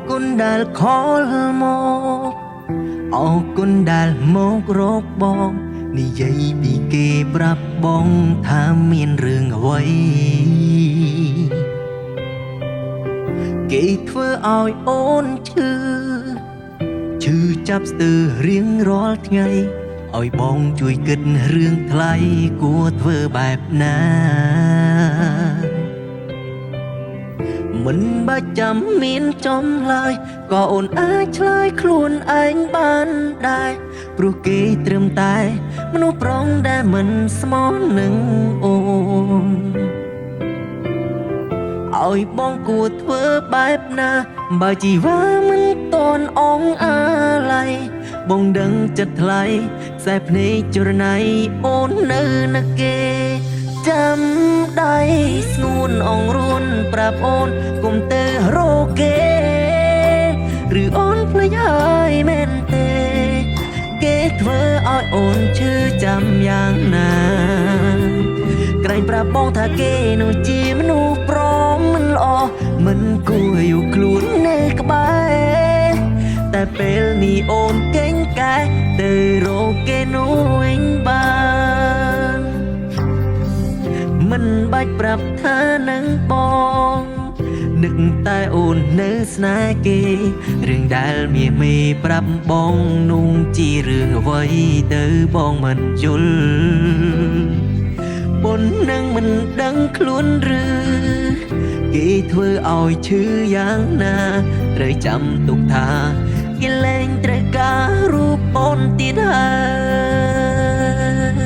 គុណដែលខលមកអរគុណដែលមករកបងនិយាយពីគេប្រាប់បងថាមានរឿងអ្វីគេធ្វើឲ្យអូនឈឺចាប់ស្ទើររៀងរាល់ថ្ងៃឲ្យបងជួយគិតរឿងថ្លៃគួរធ្វើបែបណាមិនបាច់ចាំមានចំឡើយក៏អូនអាចឆ្លើយខ្លួនឯងបានដែរព្រោះគេត្រឹមតែមនុស្សប្រុងដែលមិនស្មោះនឹងអូនឲ្យបងគួរធ្វើបែបណាបើជីវ៉ាមិនតន់អងអាឡ័យបងដឹងចិត្តថ្លៃខ្សែភ្នែកចរណៃអូននៅណាគេចាំដៃស្ងួនអងរួនប្រាប់អូនកុំទៅរកគេឬអូនភ្លេចហើយមែនទេគេធ្វើឲ្យអូនឈឺចាំយ៉ាងណាក្រែងប្រាប់បងថាគេនោះជាមនុស្សប្រមិនល្អមិនគួរอยู่ខ្លួននៅក្បែរតែពេលនេះអូនកេងកែទៅរកគេនោះវិញបានមិនបាច់ប្រាប់ថានឹងបងនឹកតែអូននៅស្នេហ៍គេរឿងដែលមាសមេប្រាប់បងនោះជារឿងអ្វីទៅបងមិនយល់បុននឹងមិនដឹងខ្លួនឬគេធ្វើឲ្យឈឺយ៉ាងណាត្រូវចាំទុកថាគេលែងត្រូវការរូបអូនទៀតហើយ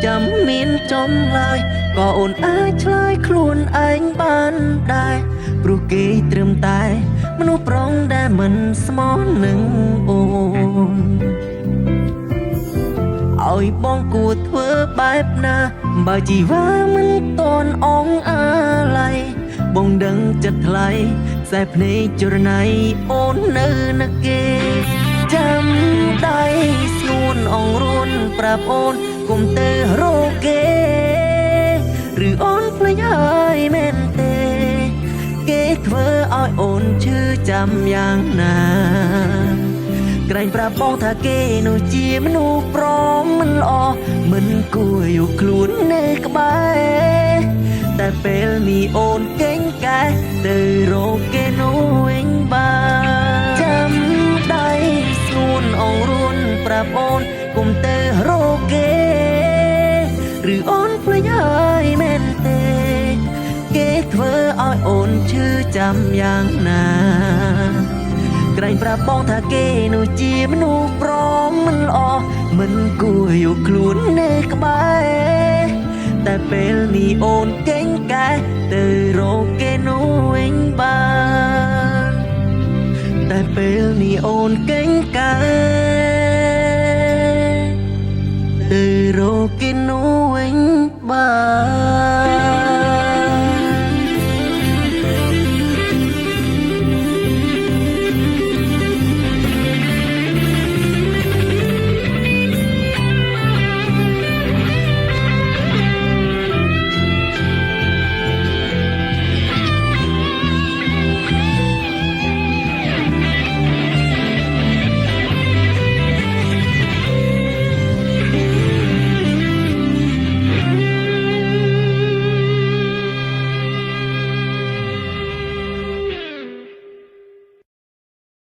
ចាំមានចំឡើយក៏អូនអាចឆ្លើយខ្លួនឯងបានដែរព្រោះគេត្រឹមតែមនុស្សប្រុងដែលមិនស្មោះនឹងអូនឲ្យបងគួរធ្វើបែបណាបើជីវ៉ាមិនតន់អងអាឡ័យបងដឹងចិត្តថ្លៃខ្សែភ្នែកចរណៃអូននៅណាគេចាំដៃស្ងួនអងរួនប្រាប់អូនកុំទៅរកគេឬអូនភ្លេចហើយមែនទេគេធ្វើឲ្យអូនឈឺចាំយ៉ាងណាក្រែងប្រាប់បងថាគេនោះជាមនុស្សប្រមិនល្អមិនគួរอยู่ខ្លួននៅក្បែរតែពេលនេះអូនកេងកែទៅរកគេនោះវិញបានចាំដៃស្ងួនអងរួនប្រាប់អូនកុំទៅរកគេឬអូនភ្លេចហើយមែនទេគេធ្វើឲ្យអូនឈឺចាំយ៉ាងណាក្រែងប្រាប់បងថាគេនោះជាមនុស្សប្រមិនល្អមិនគួរอยู่ខ្លួននៅក្បែរតែពេលនេះអូនកេងកែទៅរកគេនោះវិញបានតែពេលនេះអូនកេងកែទៅរកគេនោះវិញបាន